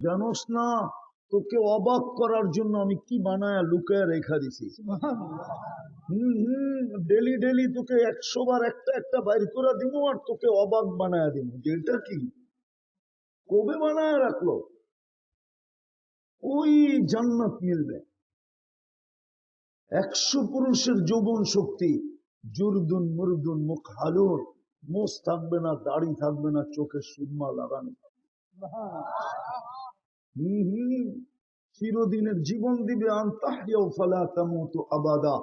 জানোস না তোকে অবাক করার জন্য আমি কি বানায় লুকায় রেখা দিছি। ডেলি ডেলি তোকে 100 বার একটা একটা বাইর করে দিব আর তোকে অবাক বানায় দিব। যেটা কি কবে বানায় রাখলো? ওই জান্নাত মিলবে। 100 পুরুষের যৌবন শক্তি, জুরদুন মুরদুন মুখ হালুন, মোষ থাকবে না, দাড়ি থাকবে না, চোখে সুরমা লাগানো। চিরদিনের জীবন দিবে। আনতাহইয়াও ফালা তামুতু আবাদা,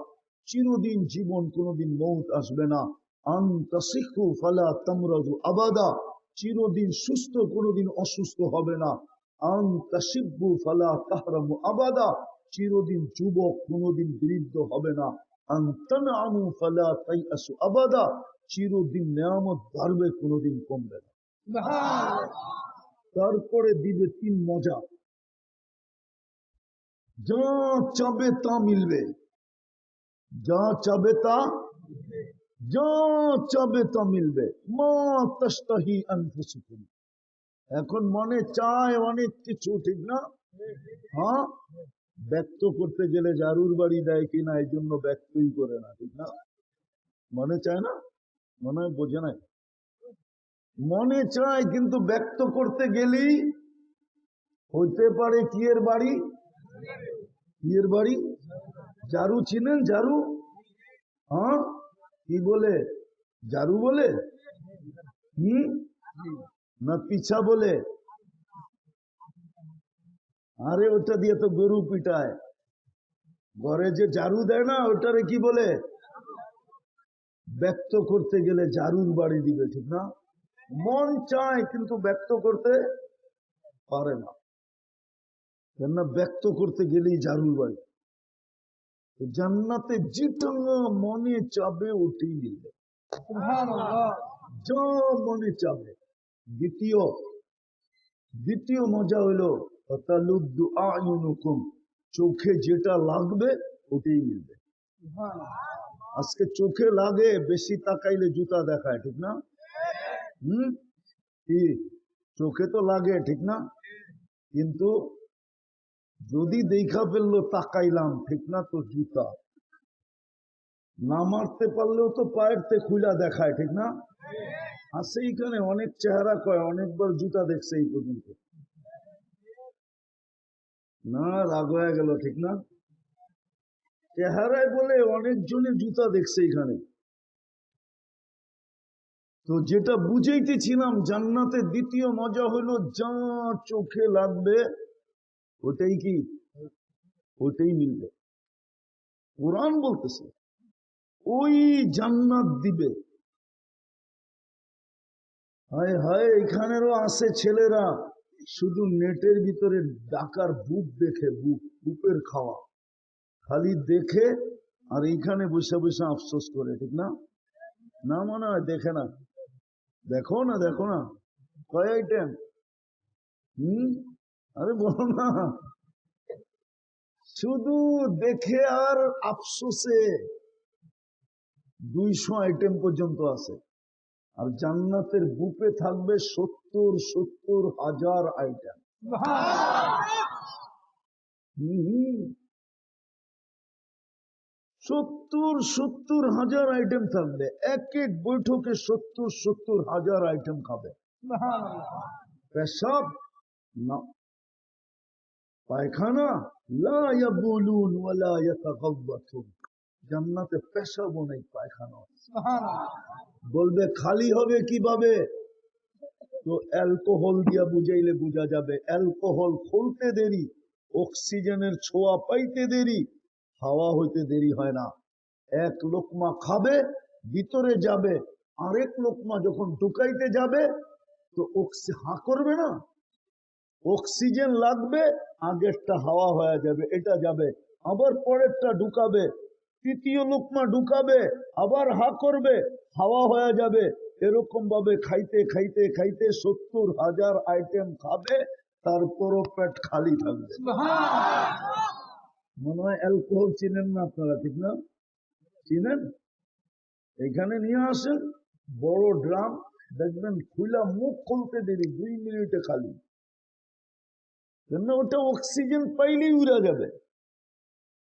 চিরদিন জীবন, কোনদিন মৌত আসবে না। আনতাসিহু ফালা তামরাদু আবাদা, চিরদিন সুস্থ, কোনদিন অসুস্থ হবে না। আনতাশিব্বু ফালা তাহরামু আবাদা, চিরদিন যুবক, কোনদিন বৃদ্ধ হবে না। আনতানআমু ফালা তাইআসু আবাদা, চিরদিন নেয়ামত বাড়বে, কোনদিন কমবে না। তারপরে দিবে 3 মজা। যা চাবে তা মিলবে, যা চাবে তা, যা চাবে তা মিলবে। মা তাশতাহি আনফুসুকুম, এখন মনে চায় অনেক কিছু, ঠিক না? হ্যাঁ, ব্যক্ত করতে গেলে জারুর বাড়ি দেয় কিনা, এই জন্য ব্যক্তই করে না, ঠিক না? মনে চায় না, মনে হয় বোঝে নাই। মনে চায় কিন্তু ব্যক্ত করতে গেলেই হইতে পারে কি এর বাড়ি, কি এর বাড়ি। জারু চিনেন? জারু, হ্যাঁ, কি বলে? জারু বলে না পিছা বলে? আরে ওটা দিয়ে তো গরু পিটায়। ঘরে যে জারু দেয় না, ওটারে কি বলে? ব্যক্ত করতে গেলে জারুর বাড়ি দিবে, ঠিক না? মন চায় কিন্তু ব্যক্ত করতে পারে না, কেননা ব্যক্ত করতে গেলেই জারুর বাড়ি। জান্নাতে যেটা মনে চাবে ওটাই মিলবে, যা মনে চাবে। দ্বিতীয় মজা হলো তালুদ্দু আয়ুনুকুম, চোখে যেটা লাগবে ওটাই মিলবে। আজকে চোখে লাগে, বেশি তাকাইলে জুতা দেখায়, ঠিক না? কি চোখে তো লাগে, ঠিক না? কিন্তু যদি দেখা ফেললো তাকাইলাম, ঠিক না, তো জুতা না মারতে পারলেও তো পায়ের তে খুলা দেখায়, ঠিক না? আছে এইখানে অনেক চেহারা কয় অনেকবার জুতা দেখছে এই পর্যন্ত। না, রাগ হয়ে গেল, ঠিক না? চেহারায় বলে অনেকজনে জুতা দেখছে এখানে। তো যেটা বুঝাইতেছিলাম, জান্নাতে দ্বিতীয় মজা হলো যা চোখে লাগবে ওটাই কি, ওটাই মিলবে। কোরআন বলতেছে ওই জান্নাত দিবে। হায় হায়, এখানেরও আছে ছেলেরা শুধু নেটের ভিতরে ডাকার বুক দেখে, বুকের খাওয়া খালি দেখে, আর এইখানে বসে বসে আফসোস করে, ঠিক না? না মনে হয় দেখে না। দেখো না, দেখো না, কয় আইটেম? আরে বলো না, শুধু দেখে আর আফসোসে 200 আইটেম পর্যন্ত আছে। আর জান্নাতের বুকে থাকবে 70,000 আইটেম। 70,000 আইটেম থাকবে, এক এক বৈঠকে 70,000 আইটেম খাবে। পেশাব না, পায়খানা লা ইয়াবুলুন ওয়ালা ইয়াতাগাওয়াতুন, জান্নাতে পেশাবও নেই, পায়খানা। বলবে খালি হবে কিভাবে? তো অ্যালকোহল দিয়া বুঝাইলে বোঝা যাবে। অ্যালকোহল খুলতে দেরি, অক্সিজেনের ছোঁয়া পাইতে দেরি, হাওয়া হইতে দেরি হয় না। এক লোকমা খাবে, ভিতরে যাবে, আরেক লোকমা যখন ঢুকাইতে যাবে তো হা করবে না, অক্সিজেন লাগবে, আগেরটা হাওয়া হয়ে যাবে, এটা যাবে, আবার পরেরটা ঢুকাবে, তৃতীয় লোকমা ঢুকাবে, আবার হা করবে, হাওয়া হয়ে যাবে। এরকম ভাবে খাইতে খাইতে খাইতে 70,000 আইটেম খাবে, তারপরও পেট খালি থাকবে। মনে হয় অ্যালকোহল চিনেন না আপনারা, ঠিক না? চিনেন? এখানে নিয়ে আসেন বড় ড্রাম, দেখবেন খুলা মুখ খুলতে দেরি 2 মিনিটে খালি। কেন ওটা অক্সিজেন পাইলেই উড়া যাবে।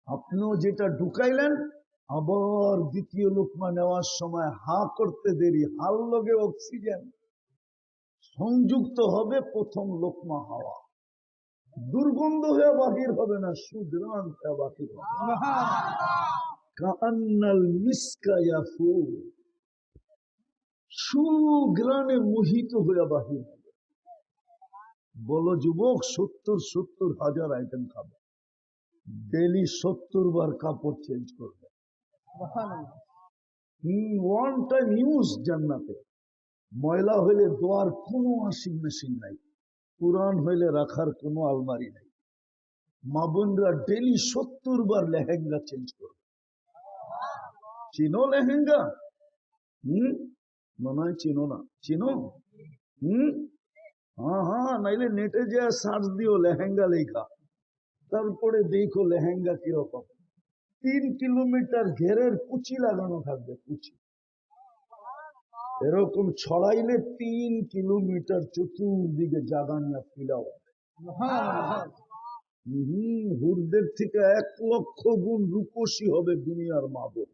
আপনিও যেটা ঢুকাইলেন আবার দ্বিতীয় লোকমা নেওয়ার সময় হা করতে দেরি, হার লগে অক্সিজেন সংযুক্ত হবে, প্রথম লোকমা হাওয়া দুর্গন্ধ হয়ে বাহির হবে না, সুগ্রাণ হয়ে বাহির হবে। কান্নাল মিসকা ইয়াফুর, সুগ্রাণে মোহিত হয়ে বাহির হবে। বলো যুবক, 70,000 আইটেম খাবে, ডেলি 70 বার কাপড় চেঞ্জ করবে। One time use. জান্নাতে ময়লা হইলে দোয়ার কোনো ওয়াশিং মেশিন নাই, পুরান হইলে রাখার কোনো আলমারি নাই। মা বোনরা ডেলি 70 বার লেহেঙ্গা চেঞ্জ করবে। চিনো লেহেঙ্গা? মনে হয় চিনো না। চিনো? হ্যাঁ, নাইলে নেটে যে সার্চ দিও লেহেঙ্গা লেখা, তারপরে দেখো লেহেঙ্গা কিরকম। 3 কিলোমিটার ঘেরের কুচি লাগানো থাকবে, কুচি এরকম ছড়াইলে 3 কিলোমিটার চতুর্দিকে জাগা নিয়ে ফিলাও। হুরদের থেকে 1 লক্ষ গুণ রূপসী হবে দুনিয়ার মা বোন,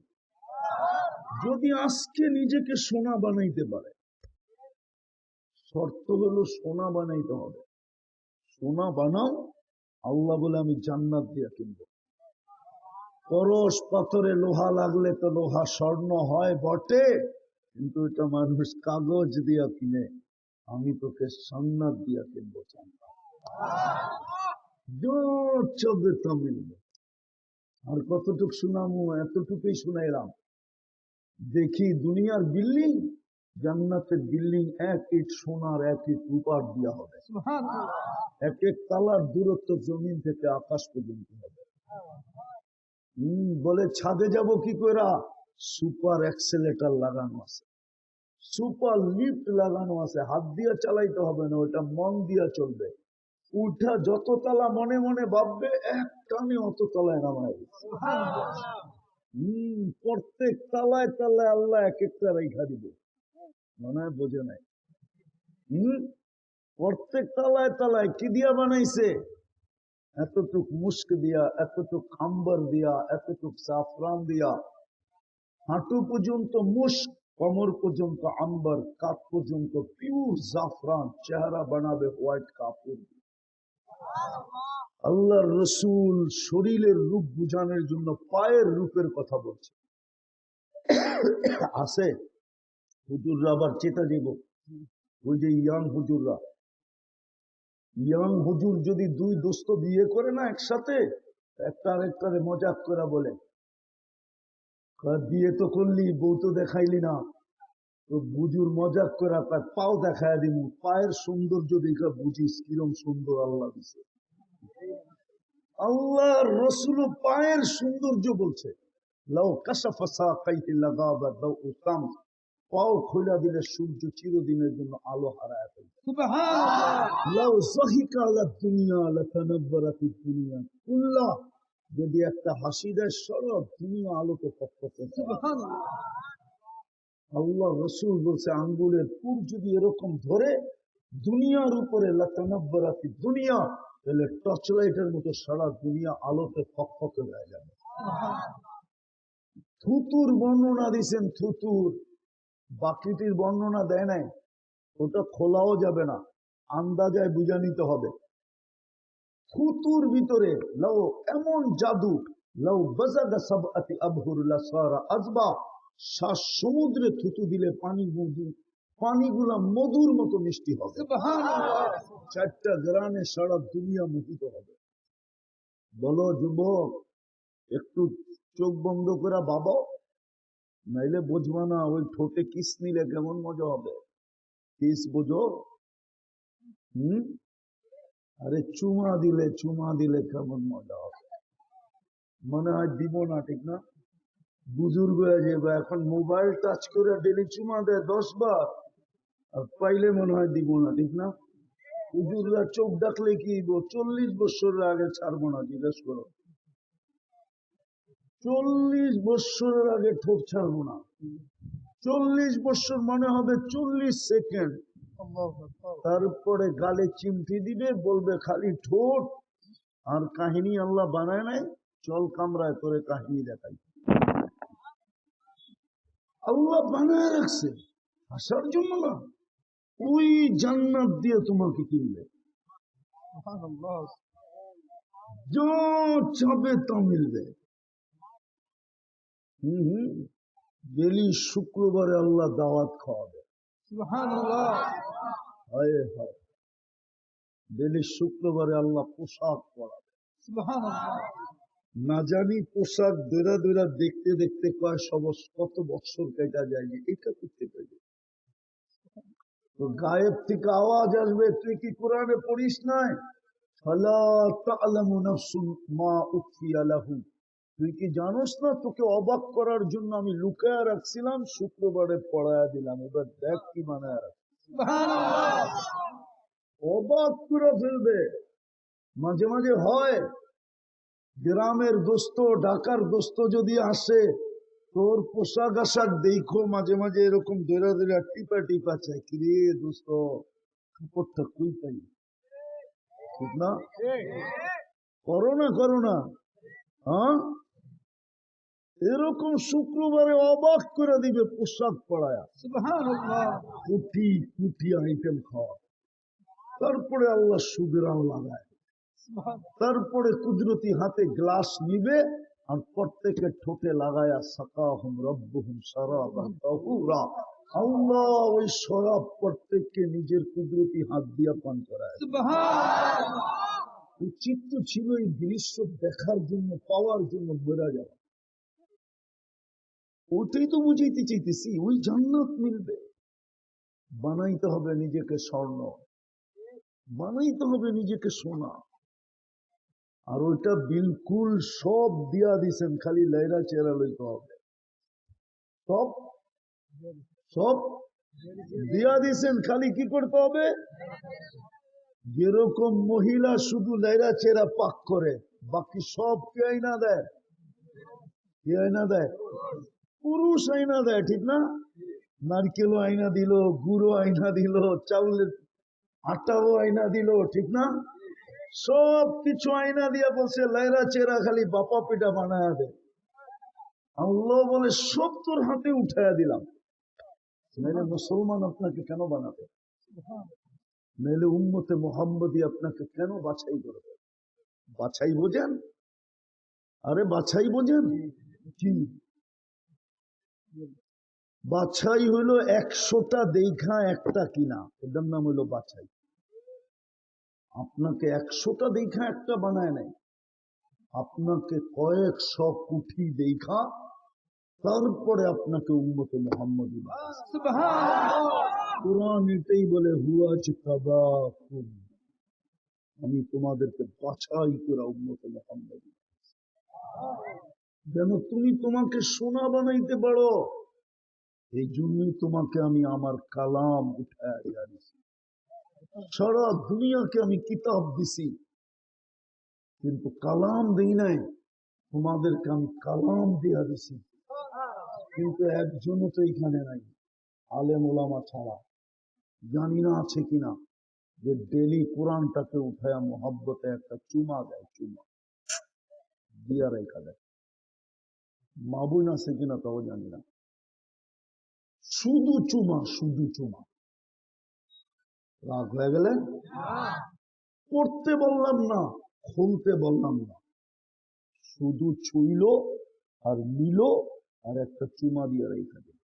যদি আজকে নিজেকে সোনা বানাইতে পারে। শর্ত হলো সোনা বানাইতে হবে। সোনা বানাও, আল্লাহ বলে আমি জান্নাত দিয়ে কিনবো। পরশ পাথরে লোহা লাগলে তো লোহা স্বর্ণ হয় বটে, কিন্তু এটা মানুষ কাগজ দিয়া কিনে। আমি তোকে জান্নাত দিয়া কিনবো। চলবে তো মিলবে। আর কতটুক শুনামু, এতটুকুই শুনাইলাম। দেখি দুনিয়ার বিল্ডিং, জান্নাতের বিল্ডিং 1 ইট সোনার 1 ইট রূপার দিয়া হবে। এক এক তালার দূরত্ব জমিন থেকে আকাশ পর্যন্ত হবে। বলে ছাদে যাব কি করে? সুপার এক্সেলেটার লাগানো আছে, সুপার লিফট লাগানো আছে, হাত দিয়ে চালাইতে হবে না, ওটা মন দিয়া চলবে। উঠা যত তালা মনে মনে ভাববে, এক টানে অত তলায় নামায়। প্রত্যেক তালায় তালায় আল্লাহ এক একটা রেখা দিবে। মনে হয় বোঝে নাই। প্রত্যেক তালায় তালায় কি দিয়া বানাইছে? এতটুক মুস্ক দিয়া, এতটুক আম্বার দিয়া, এতটুক সাফরান দিয়া। হাঁটু পর্যন্ত মুস্ক, কমর পর্যন্ত আম্বার, কাপ পর্যন্ত পিওর জাফরান। চেহারা বানাবে হোয়াইট কাপড়। আল্লাহর রসুল শরীরের রূপ বুঝানোর জন্য পায়ের রূপের কথা বলছে। আছে হুজুররা আবার চেতা দিব, ওই যে ইয়াং হুজুররা, ইয়াং হুজুর যদি 2 দোস্ত বিয়ে করে না একসাথে, একটা আরেকটারে মজাক করে বলে, বিয়ে তো করলি, বউ তো দেখাইলি না। তো বুজুর মজাক করে পাও দেখায় দিব, পায়ের সৌন্দর্য দেখা বুঝিস কিরম সুন্দর আল্লাহ দিছে। আল্লাহ রসুল পায়ের সৌন্দর্য বলছে। লাউ কাশাফা সাকাইহি লাগাবা দাউ শামস, পাও খোলা দিলে সূর্য চিরদিনের জন্য আলো হারায় ফেলবে। সুবহানাল্লাহ। লাউ যাহিকা আলা দুনিয়া লাতানাব্বারাতিদ দুনিয়া কুল্লাহ, যদি একটা হাসি দেয় সারা দুনিয়া আলোকে ফকফকে। সুবহানাল্লাহ। আল্লাহ রসুল বলছে আঙ্গুলের পুর যদি এরকম ধরে দুনিয়ার উপরে লাতানাব্বারাতিদ দুনিয়া, তাহলে টর্চ লাইটের মতো সারা দুনিয়া আলোতে ফকফকে হয়ে যাবে। থুতুর বর্ণনা দিয়েছেন, থুতুর, বাকিটির বর্ণনা দেয় নাই। ওটা খোলাও যাবে না, আন্দাজায় বুঝা নিতে হবে। থুতুর ভিতরে লাউ এমন জাদু, লাউ বাজাদা সাবআতি আবহুর লাসারা আজবা, 7 সমুদ্রে থুতু দিলে পানিগুলা মধুর মতো মিষ্টি হবে। সুবহানাল্লাহ। 4টা গ্রানে সারা দুনিয়া মোহিত হবে। বলো যুবক, একটু চোখ বন্ধ করে বাবা, নাইলে বুঝবা না। ওই ঠোঁটে কিস নিলে কেমন মজা হবে। কিস বোঝো? আরে চুমা দিলে কেমন মজা হবে। মনে হয় দিব না, ঠিক না? বুজুর্গ হয়ে যাবে, এখন মোবাইল টাচ করে ডেলি চুমা দেয় 10 বার, আর পাইলে মনে হয় দিব না, ঠিক না? হুজুররা চোখ ডাকলে কি 40 বছরের আগে ছাড়বো না, জিজ্ঞেস করো। 40 বছরের আগে ঠোঁট ছাড়বো না। 40 বছর মানে হবে 40 সেকেন্ড। তারপরে গালে চিমটি দিবে, বলবে খালি ঠোঁট। আর কাহিনী আল্লাহ বানায় নাই, চল কামরায় করে কাহিনী দেখাই। আল্লাহ বানায় রাখছে আসার জন্য না, ওই জান্নাত দিয়ে তোমাকে কিনবে, যা চাবে তা মিলবে। ডেলি শুক্রবারে আল্লাহ দাওয়াত খাওয়াবে। হায় হায়, ডেলি শুক্রবারে আল্লাহ পোশাক পরাবে। না জানি পোশাক দৈরা দৈরা দেখতে দেখতে কত বছর কেটে যায়, এটা করতে পারি। তো গায়েব থেকে আওয়াজ আসবে, তুই কি কোরআনে পড়িস নাই? ফালা তা'লামু নাফসুন মা উখফিয়া লাহুম, তুই কি জানোস না তোকে অবাক করার জন্য আমি লুকায়া রাখছিলাম, শুক্রবারে পড়ায়া দিলাম, এবার দেখ কি বানায়া রাখ। অবাক করে ফেলবে। মাঝে মাঝে হয় গ্রামের দোস্ত ঢাকার দোস্ত যদি আসে, তোর পোশাক আশাক দেখো মাঝে মাঝে এরকম দৈরা দৈরা টিপা টিপা চাই, কিরে দোস্ত কাপড়টা কই পাই, ঠিক না? করো না, হ্যাঁ? এরকম শুক্রবারে অবাক করে দিবে পোশাক পরায়া, কুটি কুটি আইটেম খাওয়া। তারপরে আল্লাহ সুবিরান লাগায়, তারপরে কুদরতি হাতে গ্লাস নিবে আর প্রত্যেকের ঠোঁটে লাগায়া সাকাহুম রব্বুহুম শারাবান তাহুরা, আল্লাহ ওই শরাব প্রত্যেককে নিজের কুদরতি হাত দিয়া পান করায়। উচিত তো ছিল এই দৃশ্য দেখার জন্য, পাওয়ার জন্য মরা যাওয়া। ওটাই তো বুঝাইতে চাইতেছি, ওই জান্নাত মিলবে। বানাইতে হবে নিজেকে স্বর্ণ, বানাইতে হবে নিজেকে সোনা। আর ওইটা বিলকুল সব দিয়া দিছেন, খালি লাইরা চেরা লইতে হবে। সব সব দিয়া দিছেন, খালি কি করতে হবে? যেরকম মহিলা শুধু লাইরা চেরা পাক করে, বাকি সব কে আইনা দেয়? কে আইনা দেয়? পুরুষ আইনা দেয়, ঠিক না? নারকেলও আইনা দিল, গুঁড়ো আইনা দিল, চাউলের আটাও আইনা দিল, ঠিক না? সব কিছু আইনা দিয়া বলছে লাইরা চেরা খালি বাপা পিঠা বানায় দে। আল্লাহ বলে সব তোর হাতে উঠাইয়া দিলাম। নাইলে মুসলমান আপনাকে কেন বানাবে? নাইলে উম্মতে মুহাম্মদী আপনাকে কেন বাছাই করবে? বাছাই বোঝেন? আরে বাছাই বোঝেন কি? বাছাই হইল 100টা দেখা একটা কিনা, এটার নাম হইল বাছাই। আপনাকে 100টা দেখা একটা বানায় নাই, আপনাকে কয়েকশ কোটি দেখা তারপরে আপনাকে উম্মতে মুহাম্মদী বানাইছে। কুরআন এটাই বলে, হুয়াজতাবাকুম, আমি তোমাদেরকে বাছাই করে উম্মতে মুহাম্মদী, যেন তুমি তোমাকে সোনা বানাইতে পারো। এই জন্যই তোমাকে আমি আমার কালাম উঠায় দিয়েছি। সারা দুনিয়াকে আমি কিতাব দিছি, কিন্তু কালাম দেই নাই। তোমাদেরকে আমি কালাম দিয়া দিছি, কিন্তু একজনও তো এখানে নাই আলেম ওলামা ছাড়া। জানি না আছে কিনা, যে ডেলি কোরআনটাকে উঠায়া মোহাব্বতে একটা চুমা দেয়, চুমা দিয়া রেখা দেয়। মাবুন আছে কিনা তাও জানি না, শুধু চুমা, শুধু চুমা। রাগ হয়ে গেলে পড়তে বললাম না, খুলতে বললাম না, শুধু ছুইল আর নিল আর একটা চুমা দিয়ে রেখা দিল।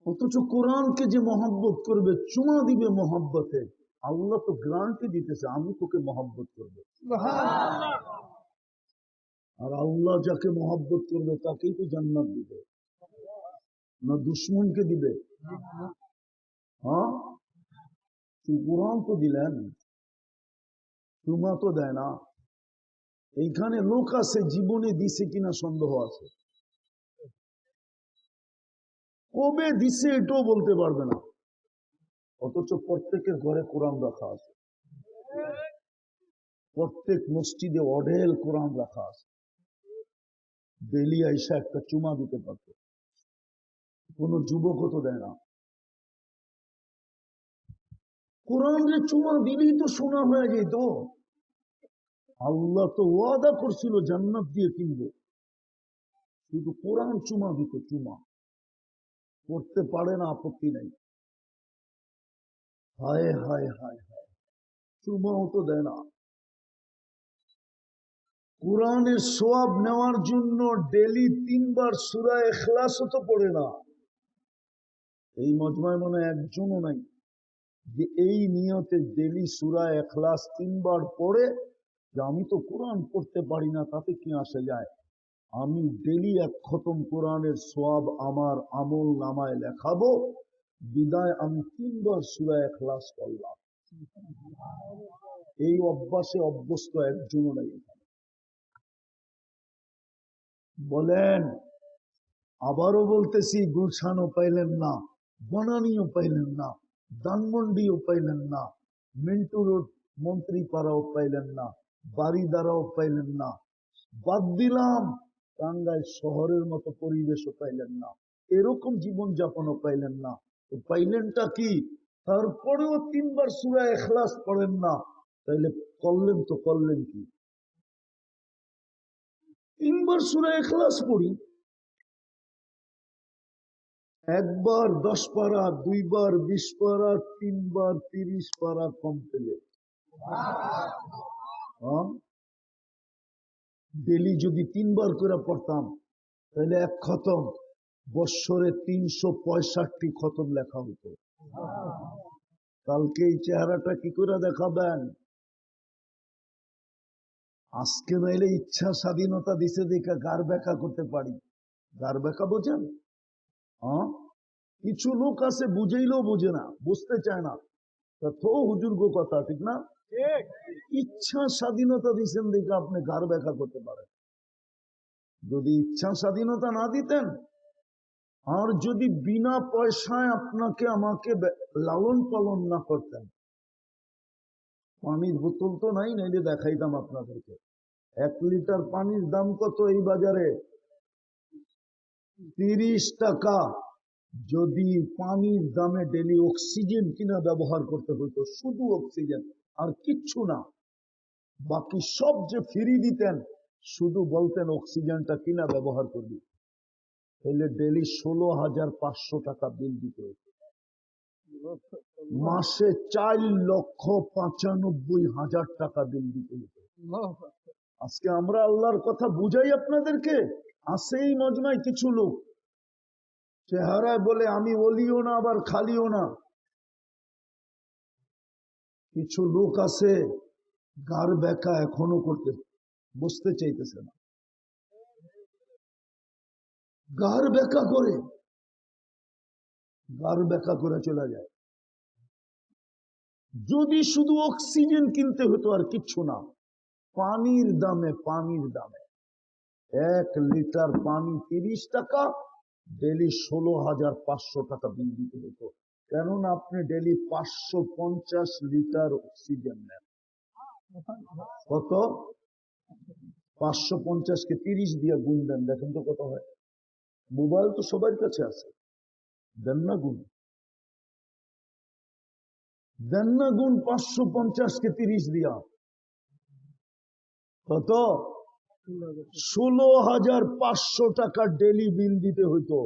অথচ কোরআনকে যে মহব্বত করবে, চুমা দিবে মহব্বতে, আল্লাহ তো গ্যারান্টি দিতেছে আমি তোকে মহব্বত করবো। আর আল্লাহ যাকে মহব্বত করবে তাকেই তো জান্নাত দিবে, না দুশ্মনকে দিবে? হ্যাঁ, কোরআন তো দিলেন, চুমা তো দেয় না। এইখানে লোক আছে জীবনে দিছে কিনা সন্দেহ আছে, কবে দিছে এটাও বলতে পারবে না। অথচ প্রত্যেকের ঘরে কোরআন রাখা আছে, প্রত্যেক মসজিদে অঢেল কোরআন রাখা আছে। ডেলি আইসা একটা চুমা দিতে পারত, কোন যুবকও তো দেয় না। কোরআনে চুমা দিলেই তো শোনা হয়ে যেত। আল্লাহ তো ওয়াদা করছিল জান্নাত দিয়ে কিনবো, শুধু কোরআন চুমা দিত। চুমা করতে পারে না, আপত্তি নাই। হায় হায় হায় হায়, চুমাও তো দেয় না। কোরআনের সোয়াব নেওয়ার জন্য ডেলি 3 বার সূরা ইখলাসও তো পড়ে না। এই মজমায় মনে একজনও নাই যে এই নিয়তে ডেলি সূরা ইখলাস 3 বার পড়ে যে আমি তো কোরআন পড়তে পারি না, তাতে কি আসে যায়, আমি ডেলি 1 খতম কোরআনের সোয়াব আমার আমল নামায় লেখাবো, বিদায় আমি 3 বার সূরা ইখলাস পড়লাম। এই অভ্যাসে অভ্যস্ত একজনও নাই। বলেন, আবারও বলতেছি, গুলশানও পাইলেন না, বনানীও পাইলেন না, ধানমন্ডিও পাইলেন না, মিন্টু রোড মন্ত্রীপাড়াও পাইলেন না, বাড়িদারাও পাইলেন না, বাদ দিলাম টাঙ্গাইল শহরের মতো পরিবেশও পাইলেন না, এরকম জীবনযাপনও পাইলেন না। তো পাইলেনটা কি? তারপরেও 3 বার সূরা ইখলাস পড়েন না, তাইলে করলেন কি? 3 বার সূরা ইখলাস পড়ি, 1 বার 10 পারা, 2 বার 20 পারা, 3 বার 30 পারা কমপ্লিট। ডেলি যদি 3 বার করে পড়তাম, তাহলে 1 খতম বৎসরে 365 খতম লেখা হতো। কালকে এই চেহারাটা কি করে দেখাবেন? আজকে নাইলে ইচ্ছা স্বাধীনতা দিছে দেখে গার ব্যাখ্যা করতে পারি। গার ব্যাখ্যা বোঝেন? কিছু লোক আছে বুঝাইলেও বোঝে না, বুঝতে চায় না। তো হুজুর গো কথা ঠিক না? ইচ্ছা স্বাধীনতা দিচ্ছেন দেখে আপনি গার ব্যাখ্যা করতে পারেন। যদি ইচ্ছা স্বাধীনতা না দিতেন, আর যদি বিনা পয়সায় আপনাকে আমাকে লালন পালন না করতেন, পানির বোতল তো নাই, নাইলে দেখাইতাম আপনাদেরকে। 1 লিটার পানির দাম কত এই বাজারে? 30 টাকা। যদি পানির দামে ডেলি অক্সিজেন কিনা ব্যবহার করতে হতো, শুধু অক্সিজেন আর কিচ্ছু না, বাকি সব যে ফ্রি দিতেন, শুধু বলতেন অক্সিজেনটা কিনা ব্যবহার করবি, তাহলে ডেলি 16,500 টাকা বিল দিতে হতো। মাসে 4,95,000 টাকা বিল দিতে হতো। আজকে আমরা আল্লাহর কথা বুঝাই আপনাদেরকে। আসেই মজমায় কিছু লোক চেহারায় বলে আমি ওলিও না আবার খালিও না। কিছু লোক আছে গার ব্যাখ্যা এখনো করতে বুঝতে চাইতেছে না, গার ব্যাখ্যা করে চলে যায়। যদি শুধু অক্সিজেন কিনতে হতো আর কিচ্ছু না, পানির দামে 1 লিটার পানি 30 টাকা, ডেলি 16,500 টাকা বিল দিতে হতো। কেননা আপনি ডেলি 550 লিটার অক্সিজেন নেন। কত? 550-কে 30 দিয়ে গুণ দেন, দেখেন তো কত হয়। মোবাইল তো সবার কাছে আছে, দেন না গুণ, 550-কে 30 দিয়া কত? 16,500 টাকা ডেলি বিল দিতে হইতো।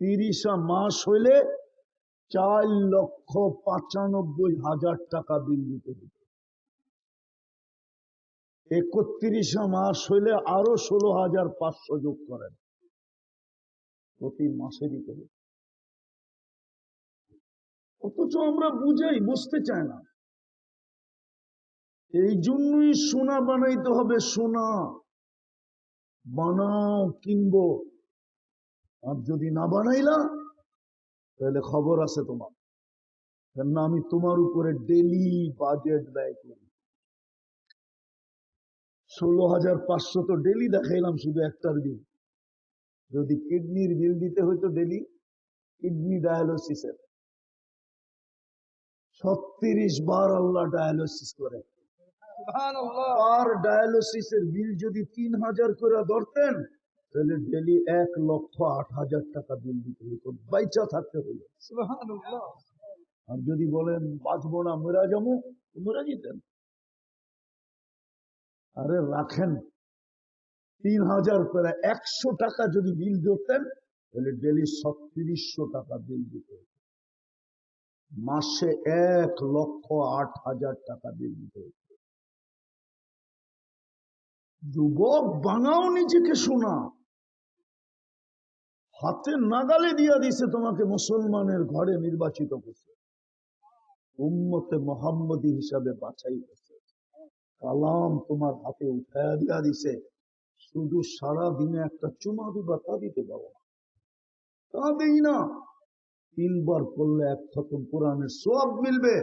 30 মাস হইলে 4,95,000 টাকা বিল দিতে হইতো। 31 মাস হইলে আরো 16,500 যোগ করেন, প্রতি মাসে দিতে হবে। অথচ আমরা বুঝাই, বুঝতে চায় না। এই জন্যই সোনা বানাইতে হবে। সোনা বানাও, কিনবো। আর যদি না বানাইলা, তাহলে খবর আছে তোমার, কেননা আমি তোমার উপরে ডেলি বাজেট ব্যয় করি। 16,500 তো ডেলি দেখাইলাম শুধু একটার বিল। যদি কিডনির বিল দিতে হইতো ডেলি, কিডনি ডায়ালিসিসের 36 বার আল্লাহ ডায়ালিসিস করে। আর ডায়ালিসিসের বিল যদি 3,000 করে ধরতেন, তাহলে ডেলি 1,08,000 টাকা বিল দিতে হইতো, বাইচা থাকতে হইল। আর যদি বলেন বাঁচবো না মরা যাবো, মরা যেতেন। আরে রাখেন 3000 করে 100 টাকা যদি বিল দিতেন তাহলে ডেলি 3600 টাকা বিল দিতে, মাসে 1,08,000 টাকা বিল দিতে। যুবক বানাও নিজেকে, শোনা হাতে নাগালে দিয়া দিছে, তোমাকে মুসলমানের ঘরে নির্বাচিত করছে, উম্মতে মোহাম্মদী হিসাবে বাছাই করছে, কালাম তোমার হাতে উঠায়া দিয়া দিছে, শুধু সারা দিনে একটা চুমা দিবা তা দিতে পারো না, তা দেই না। 3 বার পড়লে 1 খতম কোরআনের সওয়াব মিলবে,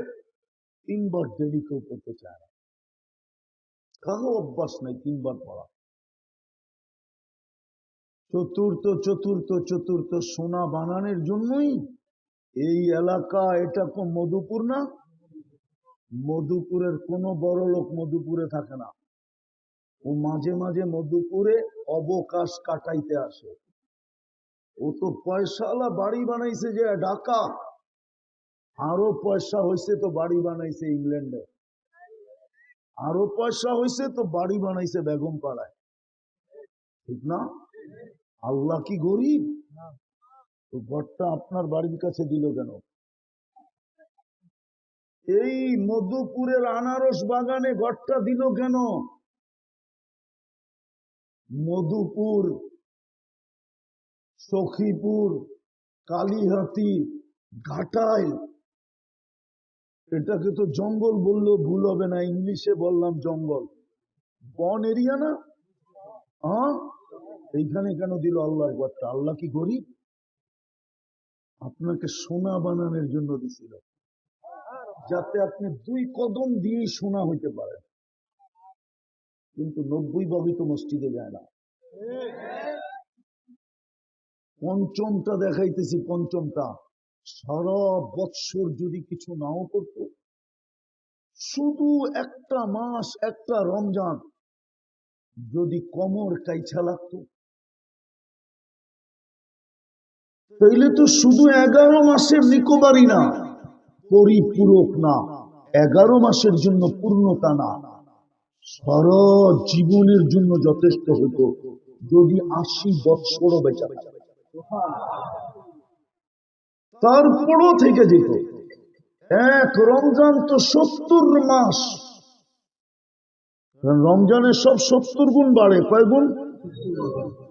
3 বার ডেলি কেউ পড়তে চায় না, কারো অভ্যাস নাই 3 বার পড়া। চতুর্থ সোনা বানানোর জন্যই এই এলাকা, এটা কোন মধুপুর না? মধুপুরের কোন বড় লোক মধুপুরে থাকে না, ও মাঝে মাঝে মধুপুরে অবকাশ কাটাইতে আসে। ও তো পয়সাওয়ালা, বাড়ি বানাইছে যে ঢাকা, আরো পয়সা হয়েছে তো বাড়ি বানাইছে ইংল্যান্ডে, আরো পয়সা হয়েছে তো বাড়ি বানাইছে বেগম পাড়ায়, ঠিক না? আল্লাহ কি গরিব? তো ঘরটা আপনার বাড়ির কাছে দিল কেন? এই মধুপুরের আনারস বাগানে ঘরটা দিল কেন? মধুপুর, সখীপুর, কালীহাতি, ঘাটাইল, এটাকে তো জঙ্গল বললেও ভুল হবে না, ইংলিশে বললাম জঙ্গল, বন এরিয়া না? হ্যাঁ, এইখানে কেন দিল আল্লাহর ঘরটা? আল্লাহ কি গরিব? আপনাকে সোনা বানানোর জন্য দিছিল, যাতে আপনি 2 কদম দিয়েই সোনা হইতে পারেন। কিন্তু 90 ভাবি তো মসজিদে যায় না। পঞ্চমটা দেখাইতেছি, পঞ্চমটা, সারা বৎসর যদি কিছু নাও করত, শুধু একটা মাস, একটা রমজান যদি কোমর কাইছা লাগতো, তাইলে তো শুধু 11 মাসের রিকভারি না, পরিপূরক না, 11 মাসের জন্য পূর্ণতা না, সারা জীবনের জন্য যথেষ্ট হতো যদি 80 বৎসরও বেঁচে থাকে। তারপরও থেকে যেত। এক রমজান তো 70 মাস, রমজানের সব 70 গুণ বাড়ে, কয় গুণ?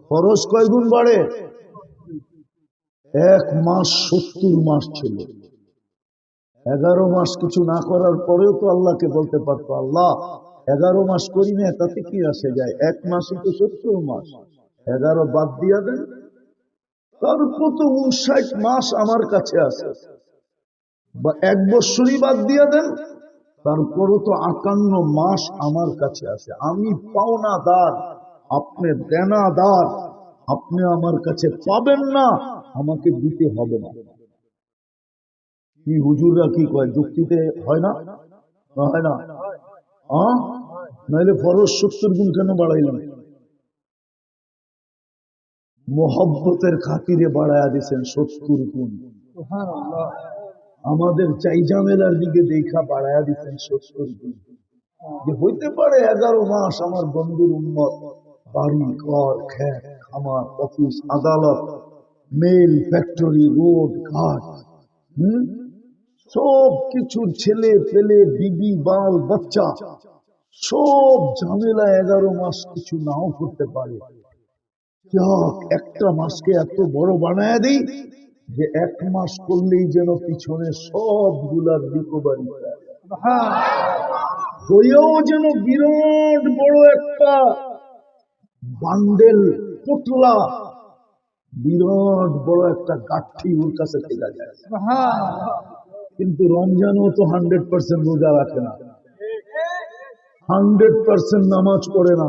খরচ কয় গুণ বাড়ে? 1 মাস 70 মাস ছিল। 11 মাস কিছু না করার পরেও তো আল্লাহকে বলতে পারতো, আল্লাহ 11 মাস করি না, তাতে কি আসে যায়, 1 মাসই তো 70 মাস, 11 বাদ দিয়া দেন। তারপর তো 59 মাস আমার কাছে আছে, বা 1 বছরই বাদ দিয়া দেন, তারপরও তো 58 মাস আমার কাছে আছে। আমি পাওনাদার, আপনি দেনাদার, আপনি আমার কাছে পাবেন না, আমাকে দিতে হবে না। কি হুজুররা কি কয়, যুক্তিতে হয় না? হয় না? নাইলে ফরজ 70 গুণ কেন বাড়াইলাম? মোহব্বতের খাতিরে বাড়ায়া দিচ্ছেন 70 গুণ। আমাদের চাই ঝামেলার দিকে দেখা বাড়ায়া দিচ্ছেন 70 গুণ। যে হইতে পারে 11 মাস আমার বন্ধুর উম্মত বাড়ি ঘর খেত খামার অফিস আদালত মেল ফ্যাক্টরি রোড ঘাট সব কিছুর ছেলে পেলে বিবি বাল বাচ্চা সব ঝামেলা 11 মাস কিছু নাও করতে পারে। একটা মাসকে এত বড় বানায় দিই যে 1 মাস করলেই যেন পিছনে সবগুলার রিকভারি হয়েও যেন বিরাট বড় একটা বান্ডেল পোটলা, বিরাট বড় একটা গাঠি ওর কাছে থেকে যায়। কিন্তু রমজানও তো 100% রোজা রাখে না, 100% নামাজ পড়ে না,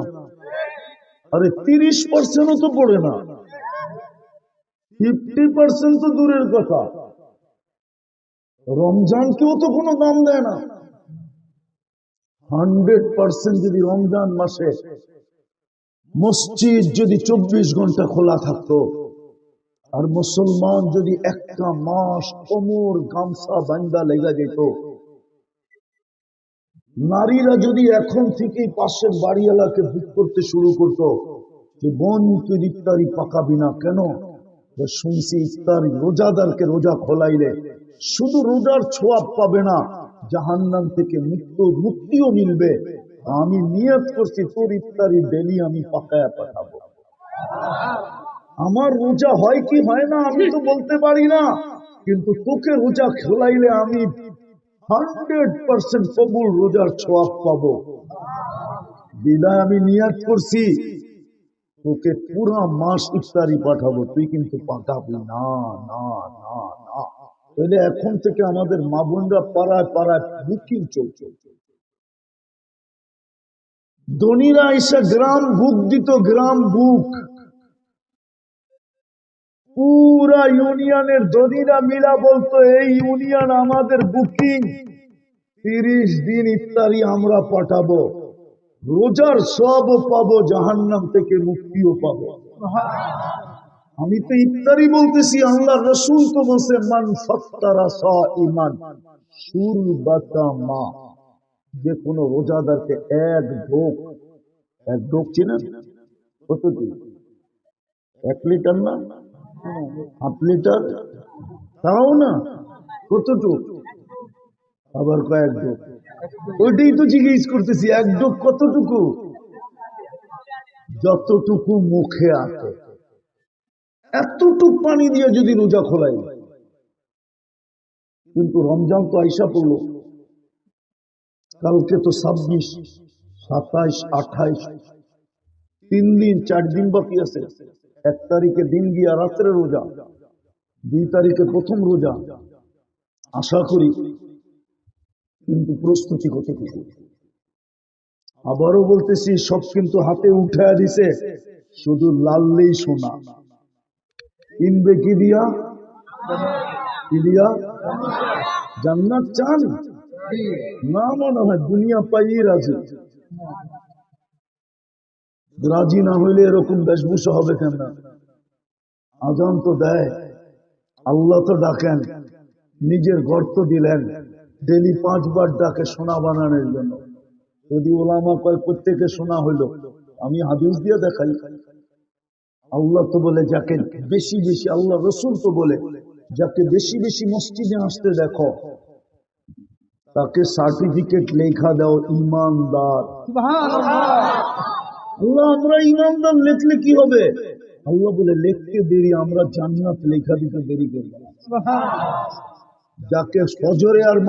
আরে 30%ও তো পড়ে না, 50% তো দূরের কথা, রমজানকেও তো কোনো দাম দেয় না। 100% যদি রমজান মাসে মসজিদ যদি 24 ঘন্টা খোলা থাকতো আর মুসলমান যদি একটা মাস কোমর গামছা বান্দা লেগে যেত, নারীরা যদি এখন থেকেই পাশের বাড়িওয়ালাকে বুক করতে শুরু করত যে বোন তুই ইফতারি পাকাবি না কেন, শুনছি ইফতারি রোজাদারকে রোজা খোলাইলে শুধু রোজার ছোঁয়াব পাবে না, জাহান্নাম থেকে মুক্তিও মিলবে। আমি নিয়ত করছি তোর ইফতারি ডেলি আমি পাকায়া পাঠাবো। আমার রোজা হয় কি হয় না আমি তো বলতে পারি না, কিন্তু তোকে রোজা খোলাইলে আমি 100% কবুল রোজার ছোঁয়াব পাবো। বিদায় আমি নিয়ত করছি তোকে পুরা মাস ইফতারি পাঠাবো, তুই কিন্তু পাঠাবি না। না না না, তাহলে এখন থেকে আমাদের মা বোনরা পাড়ায় পাড়ায় বুকিং চলছে। ধনীরা এসে গ্রাম বুক দিত, গ্রাম বুক পুরা ইউনিয়নের ধনীরা মিলা বলতো এই ইউনিয়ন আমাদের বুকিং, 30 দিন ইফতারি আমরা পাঠাবো, রোজার সবও পাবো, জাহান্নাম থেকে মুক্তিও পাবো। আমি তো ইফতারি বলতেছি, আল্লাহ রসুল তো বলছে মান ফাত্তারা সাইমান শুরবাতা মা, যে কোনো রোজাদারকে এক ঢোক চিনেন কতটি? 1 লিটার না, 1/2 লিটার, তাও না, কতটুক? আবার কয়েক ঢোক, ওইটাই তো জিজ্ঞেস করতেছি, 1 ঢোক কতটুকু? যতটুকু মুখে আসে এতটুক পানি দিয়ে যদি রোজা খোলাই। কিন্তু রমজান তো আইসা পড়লো, কালকে তো 26, 27, 28, 3 দিন 4 দিন বাকি আছে। 1 তারিখে দিন দিয়া রাত্রে রোজা, 2 তারিখে প্রথম রোজা আশা করি। কিন্তু প্রস্তুতি কতটুকু? আবারও বলতেছি, সব কিন্তু হাতে উঠায় দিছে, শুধু লাললেই সোনা। কিনবে কি দিয়া? জান্নাত চান না? মনে হয় দুনিয়া পাইয়ে রাজি। রাজি না হইলে এরকম বেশভূষা হবে কেন? আজান তো দেয়, আল্লাহ তো ডাকেন, নিজের গর্ত দিলেন, ডেলি 5 বার ডাকে সোনা বানানোর জন্য। যদি ওলামা কয় প্রত্যেকে সোনা হইল, আমি হাদিস দিয়ে দেখাই। আল্লাহ তো বলে যাকে বেশি বেশি, আল্লাহ রসুল তো বলে যাকে বেশি বেশি মসজিদে আসতে দেখো তাকে সার্টিফিকেট লেখা দাও ইমানদার। আল্লাহ, আমরা ইমানদার লিখলে কি হবে? আল্লাহ বলে লিখতে দেরি, আমরা জান্নাত লেখা দিতে দেরি করব। যাকে ফজরে আর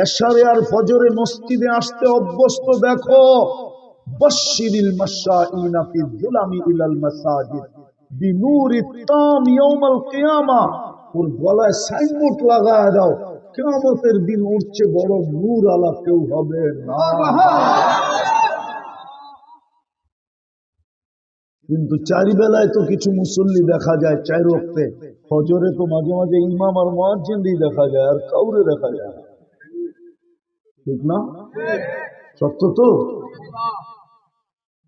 এশারে আর ফজরে মসজিদে আসতে অভ্যস্ত দেখো, বাশশিরিল মাশাইনা ফি যুলামি ইলাল মাসাজিদ বিনূরিত তাম ইয়াউমাল কিয়ামা, ওর গলায় সাইনবোর্ড লাগায় দাও, কিয়ামতের দিন উঠছে বড় নূর আলা কেউ হবে না। কিন্তু 4 বেলায় তো কিছু মুসল্লি দেখা যায়, 4 ওয়াক্তে, ফজরে তো মাঝে মাঝে ইমাম আর মুয়াজ্জিনই দেখা যায়, আর কাউরে দেখা যায় না। ঠিক না? সত্য তো?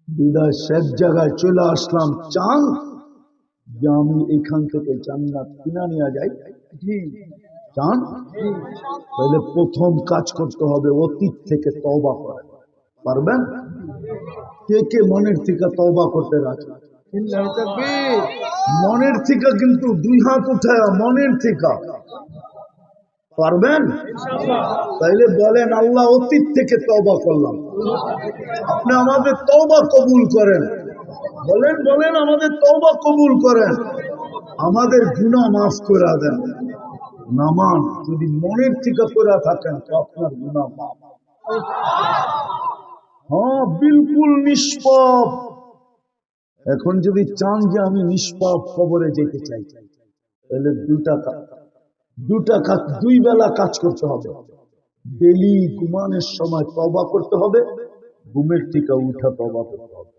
বিদায় শেষ জায়গায় চলে আসলাম, চান যে আমি এখান থেকে জান্নাত কিনা নিয়ে যাই? চান? তাহলে প্রথম কাজ করতে হবে অতীত থেকে তওবা করা। পারবেন? কে কে মনের থেকে তওবা করতে রাজি? মনের থেকে, কিন্তু 2 হাত উঠায় মনের থেকে পারবেন? তাইলে বলেন, আল্লাহ অতীত থেকে তওবা করলাম, আপনি আমাদের তওবা কবুল করেন। বলেন বলেন, আমাদের তওবা কবুল করেন, আমাদের গুনাহ মাফ করে দেন। নামান যদি মনের থেকে করে থাকেন তো আপনার গুনাহ মাফ। হ্যাঁ, বিলকুল নিষ্পাপ। এখন যদি চান যে আমি নিষ্পাপ কবরে যেতে চাই, তাহলে 2 বেলা কাজ করতে হবে। ডেলি ঘুমানোর সময় তওবা করতে হবে, ঘুমের থেকে উঠা তওবা করতে হবে।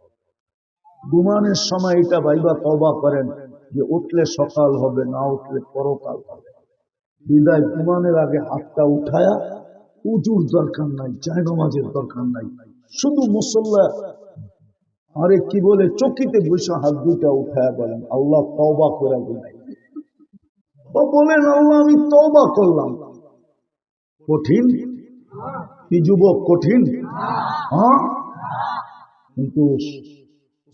ঘুমানোর সময় এটা ভাইবা তওবা করেন যে উঠলে সকাল হবে, না উঠলে পরকাল হবে। বিদায় ঘুমানোর আগে হাতটা উঠায়া, উজুর দরকার নাই, জায়নামাজের দরকার নাই, শুধু মুসল্লা আরে কি বলে চকিতে বসে হাত 2টা উঠায়া বলেন, আল্লাহ তওবা করে গুনাই, ও বলেন আল্লাহ আমি তওবা করলাম। কঠিন কি যুবক? কঠিন? হ্যাঁ, কিন্তু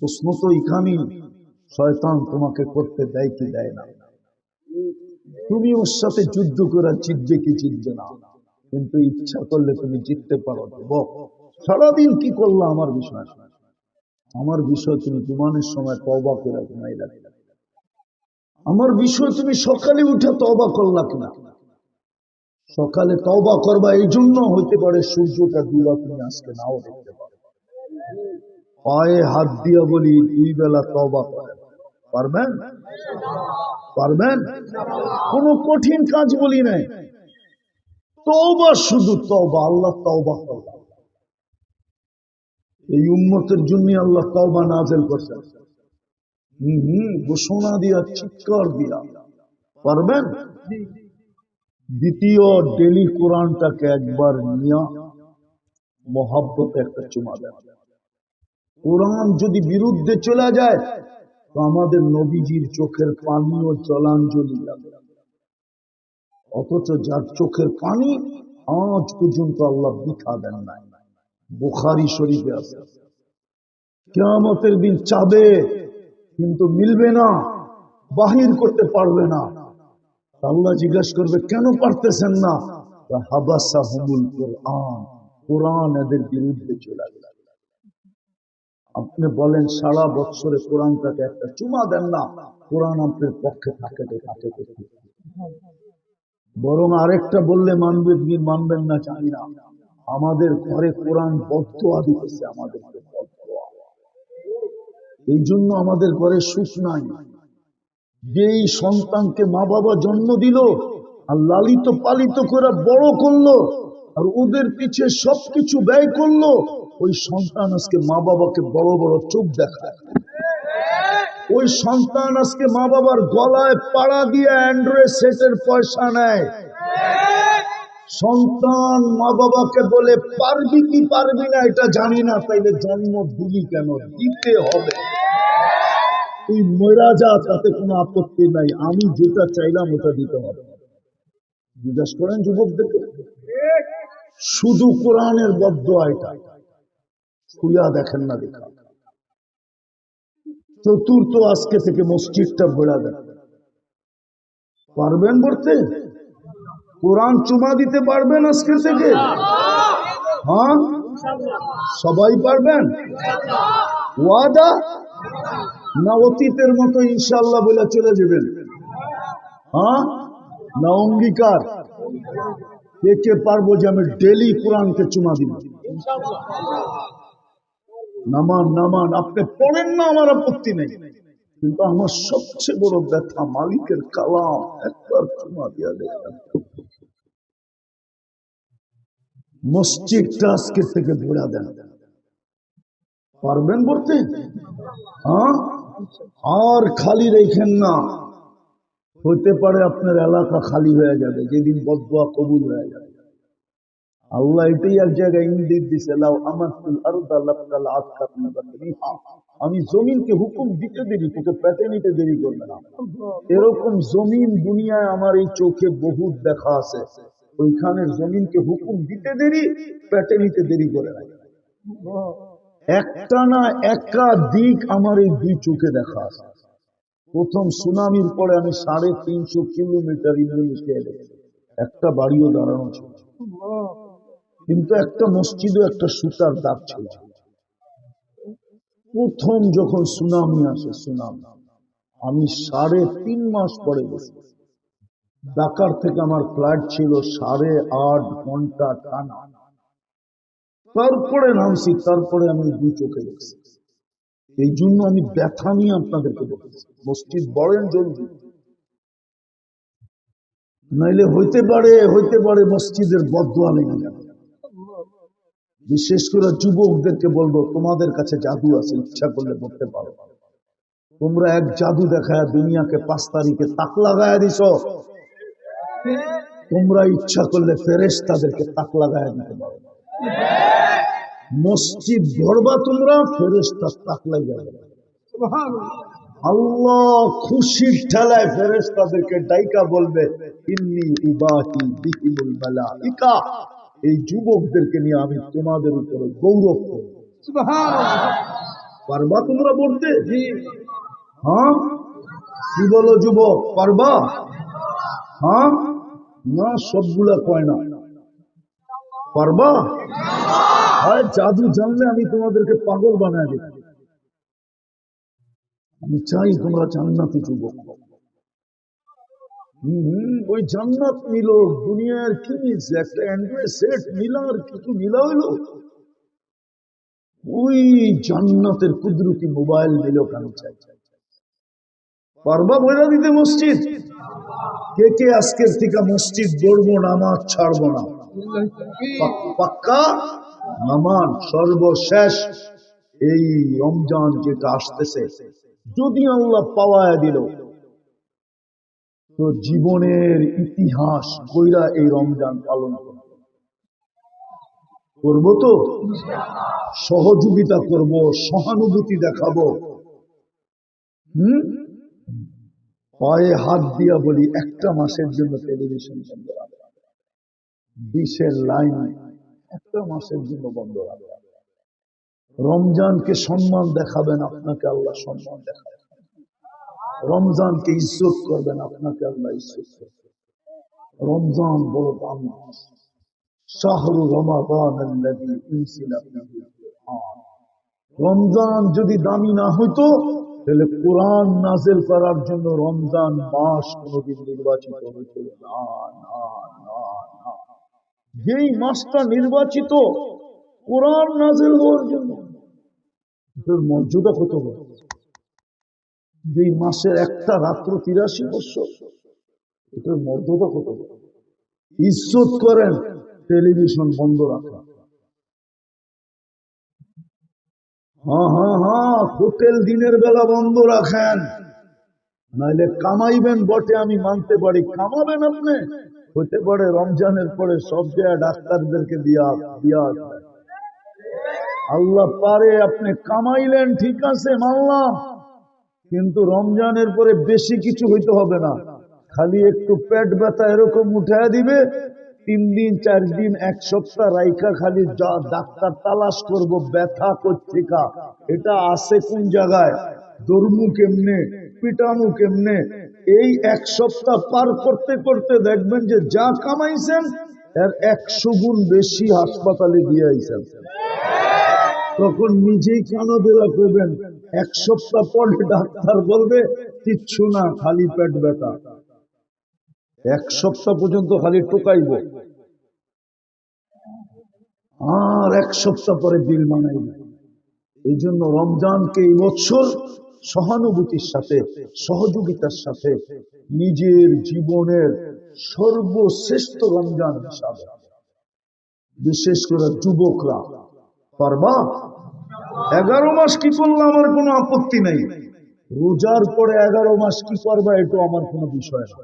প্রশ্ন তো এখানেই, শয়তান তোমাকে করতে দেয় কি দেয় না? তুমি ওর সাথে যুদ্ধ করে জিতবে কি জিতবে না, কিন্তু ইচ্ছা করলে তুমি জিততে পারো। যুবক সারাদিন কি করলা আমার বিষয়? আমার বিষয় তুমি ঘুমানোর সময় তওবা করে ঘুমাই রাখলে। আমার বিষয় তুমি সকালে উঠে তওবা করলা কিনা। সকালে তওবা করবা এই জন্য হইতে পারে সূর্যটা ডুবা তুমি আজকে নাও দেখতে পারো। পায়ে হাত দিয়া বলি 2 বেলা তওবা করেন, পারবেন? পারবেন? কোন কঠিন কাজ বলি নাই, তওবা, শুধু তওবা। আল্লাহ তওবা করলাম, এই উম্মতের জন্য আল্লাহ তওবা নাযিল করছেন। ঘোষণা দিয়া, চিৎকার দিয়া। পারবেন? দ্বিতীয়, ডেলি কোরআনটাকে একবার নিয়া মহাব্বতে একটা চুমা দেন। কোরআন যদি বিরুদ্ধে চলে যায় তো আমাদের নবীজির চোখের পানিও জলাঞ্জলি যাবে। অথচ যার চোখের পানি আজ পর্যন্ত আল্লাহ বৃথা দেন নাই। বুখারী শরীফে আছে, কিয়ামতের দিন চাবে কিন্তু মিলবে না, বাহির করতে পারবে না। আল্লাহ জিজ্ঞাসা করবে কেন পারতেছেন না? হাবাসাহুমুল কোরআন, কোরআন এদের বিরুদ্ধে চলে গেল। আপনি বলেন সারা বছরে কোরআনটাকে একটা চুমা দেন না, কোরআন আপনার পক্ষে থাকে। বরং আরেকটা বললে মানবেন কি মানবেন না জানি না, আমাদের ঘরে কোরআন বদদোয়া দিতেছে আমাদেরকে, বদদোয়া। এই জন্য আমাদের ঘরে সুখ নাই। যেই সন্তানকে মা বাবা জন্ম দিল আর লালিত পালিত করে বড় করলো আর ওদের পিছে সবকিছু ব্যয় করলো, ওই সন্তান আজকে মা বাবাকে বড় বড় চোখ দেখায়। ওই সন্তান আজকে মা বাবার গলায় পাড়া দিয়ে অ্যান্ড্রয়েড সেটের পয়সা নেয়। সন্তান মা বাবাকে বলে পারবি কি পারবি না এটা জানি না, তাইলে জন্ম দিলি কেন? দিতে হবে। তুই মরা যা, তাতে কোনো আপত্তি নাই, আমি যেটা চাইলাম ওটা দিতে হবে। জিজ্ঞাসা করেন যুবকদেরকে, শুধু কোরআনের বদদোয়া এটা খুইয়া দেখেন না দেখা। চতুর্থ, আজকে থেকে মসজিদটা ভরা দেন। পারবেন পড়তে? কোরআন চুমা দিতে পারবেন আজকে থেকে? হ্যাঁ, সবাই পারবেন? ওয়াদা না অতীতের মতো ইনশাআল্লাহ বলে চলে যাবেন? হ্যাঁ না অঙ্গীকার? কে পারবো যে আমি ডেলি কোরআনকে চুমা দিব? নামান নামান, আপনি পড়েন না, আমার আপত্তি নেই, কিন্তু আমার সবচেয়ে বড় ব্যথা মালিকের কালাম একবার চুমা দিয়া দেখেন। মসজিদটা আজকে থেকে ভরা দেন। পারবেন পড়তে? হ্যাঁ, আর খালি রেখেন না। হতে পারে আপনার এলাকা খালি হয়ে যাবে যেদিন বদদোয়া কবুল হয়ে যাবে। আল্লাহ এটাই এক জায়গায় ইঙ্গিত দিছে, লাউ আমাতুল আরদা লাকাল আতকাতনা বাতরিহা, আমি জমিনকে হুকুম দিতে দেরি, তোকে পেটে নিতে দেরি করবে না। এরকম জমিন দুনিয়ায় আমার এই চোখে বহুত দেখা আছে, ওইখানের জমিনকে হুকুম দিতে দেরি, পেটে নিতে দেরি করে না। একটা না একাধিক আমার এই 2 চোখে দেখা আছে। প্রথম সুনামির পরে আমি 350 কিলোমিটার ইন্দোনেশিয়া গেছি, একটা বাড়িও দাঁড়ানো ছিল, কিন্তু একটা মসজিদও একটা সুতার দাগ ছিল। প্রথম যখন সুনামি আসে, সুনামি আমি 3.5 মাস পরে গেছি। ঢাকার থেকে আমার ফ্লাইট ছিল 8.5 ঘন্টা টানা, তারপরে নামছি, তারপরে আমি 2 চোখে দেখছি। এই জন্য আমি ব্যথা নিয়ে আপনাদেরকে বলছি, মসজিদ বলেন জলদি, নাইলে হইতে পারে মসজিদের বদদোয়া লেগে যাবে। বিশেষ করে যুবকদেরকে বলবো, তোমাদের কাছে জাদু আছে, ইচ্ছা করলে করতে পারো। তোমরা এক জাদু দেখায় দুনিয়াকে 5 তারিখে তাক লাগায় দিছ, তোমরা ইচ্ছা করলে ফেরেশতাদেরকে তাক লাগায় দিতে পারো। মসজিদ ধরবা তোমরা, ফেরেশতা তাক লাগায়। আল্লাহ খুশির ঠেলায় ফেরেশতাদেরকে ডাইকা বলবে, ইন্নী উবাহি বিহিমুল মালাইকা, এই যুবকদেরকে নিয়ে আমি তোমাদের উপরে গৌরব করব। সুবহানাল্লাহ। পারবা তোমরা বলতে? হ্যাঁ, কি বলো যুবক, পারবা? হ্যাঁ না, সবগুলা কয় না। পারবা? হয় জাদু জানলে আমি তোমাদেরকে পাগল বানায় দিই। আমি চাই তোমরা জান্নাতি যুবক। ওই জান্নাত নিল, দুনিয়ার কি নিচ্ছে, একটা অ্যান্ড্রয়েড সেট নিল আর কিছু মিলা হইল, ওই জান্নাতের কুদরতি মোবাইল নিল কেন? চাই পারবা বইলা দিতে মসজিদ? কে কে আজকের থেকে মসজিদ গড়বো, নামাজ ছাড়বো না? পাক্কা নামান। সর্বশেষ এই রমজান যেটা আসতেছে, যদি আল্লাহ পাওয়ায় দিল, তো জীবনের ইতিহাস কইরা এই রমজান পালন করব। তো সহযোগিতা করব, সহানুভূতি দেখাবো। পায়ে হাত দিয়া বলি, একটা মাসের জন্য টেলিভিশন বন্ধ রাখবে, ডিশের লাইন একটা মাসের জন্য বন্ধ রাখবে। রমজানকে সম্মান দেখাবেন, আপনাকে আল্লাহ সম্মান দেখাবেন। রমজানকে ইজ্জত করবেন, আপনাকে আল্লাহ ইজ্জত করবেন। রমজান বড় দামি মাস। শাহরু রমাদান আল্লাযী উনজিলা ফীহিল কুরআন। রমজান যদি দামি না হইতো, তাহলে কোরআন নাযিল করার জন্য রমজান মাস কোনদিন নির্বাচিত হইতো না। যেই মাসটা নির্বাচিত কোরআন নাযিল হওয়ার জন্য, এটার মর্যাদা কত বড়। যেই মাসের একটা রাত্র ৮৩ বছর, এটার মর্যাদা কত বড়। ইজ্জত করেন, টেলিভিশন বন্ধ রাখা। হ্যাঁ, হোটেল দিনের বেলা বন্ধ রাখেন, নাইলে কামাইবেন বটে, আমি মানতে পারি। কামাবেন আপনি, হতে পারে রমজানের পরে সব জায়গায় ডাক্তারদেরকে দিয়া আল্লাহ পারে, আপনি কামাইলেন, ঠিক আছে মানলাম, কিন্তু রমজানের পরে বেশি কিছু হইতে হবে না। খালি একটু পেট ব্যথা এরকম উঠায় দিবে, 3 দিন 4 দিন 1 সপ্তাহ রাইখা খালি ডাক্তার তালাশ করব ব্যথা কোত্থেকা, এটা আছে কোন জায়গায়, দর্মু কেমনে, পিটামু কেমনে। এই 1 সপ্তাহ পার করতে করতে দেখবেন যে যা কামাইছেন এর 100 গুণ বেশি হাসপাতালে দিয়ে আইছেন। তখন নিজেই কানাবেলা করবেন। 1 সপ্তাহ পরে ডাক্তার বলবে কিচ্ছু না, খালি পেট ব্যথা। 1 সপ্তাহ পর্যন্ত খালি টোকাইব, আর 1 সপ্তাহ পরে বিল বানাইব। এই জন্য রমজানকে এই বছর সহানুভূতির সাথে, সহযোগিতার সাথে, নিজের জীবনের সর্বশ্রেষ্ঠ রমজান হিসাবে, বিশেষ করে যুবকরা পারবা? 11 মাস কি করলে আমার কোনো আপত্তি নেই, রোজার পরে 11 মাস কি করবা এটা আমার কোনো বিষয় না।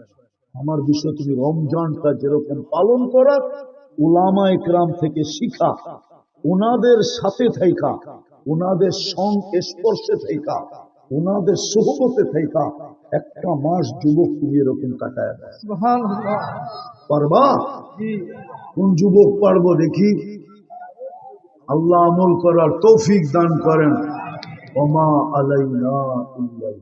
আমার বিষয় তুমি রমজানটা যেরকম পালন করা, উলামা ইকরাম থেকে শিখা, ওনাদের সাথে থাইকা, ওনাদের সংস্পর্শে থাইকা, ওনাদের সোহবতে থাইকা একটা মাস যুবক তুমি এরকম কাটায়। পারবা? কোন যুবক পারবো দেখি? আল্লাহ আমল করার তৌফিক দান করেন। ওমা আলাইনা ইল্লাল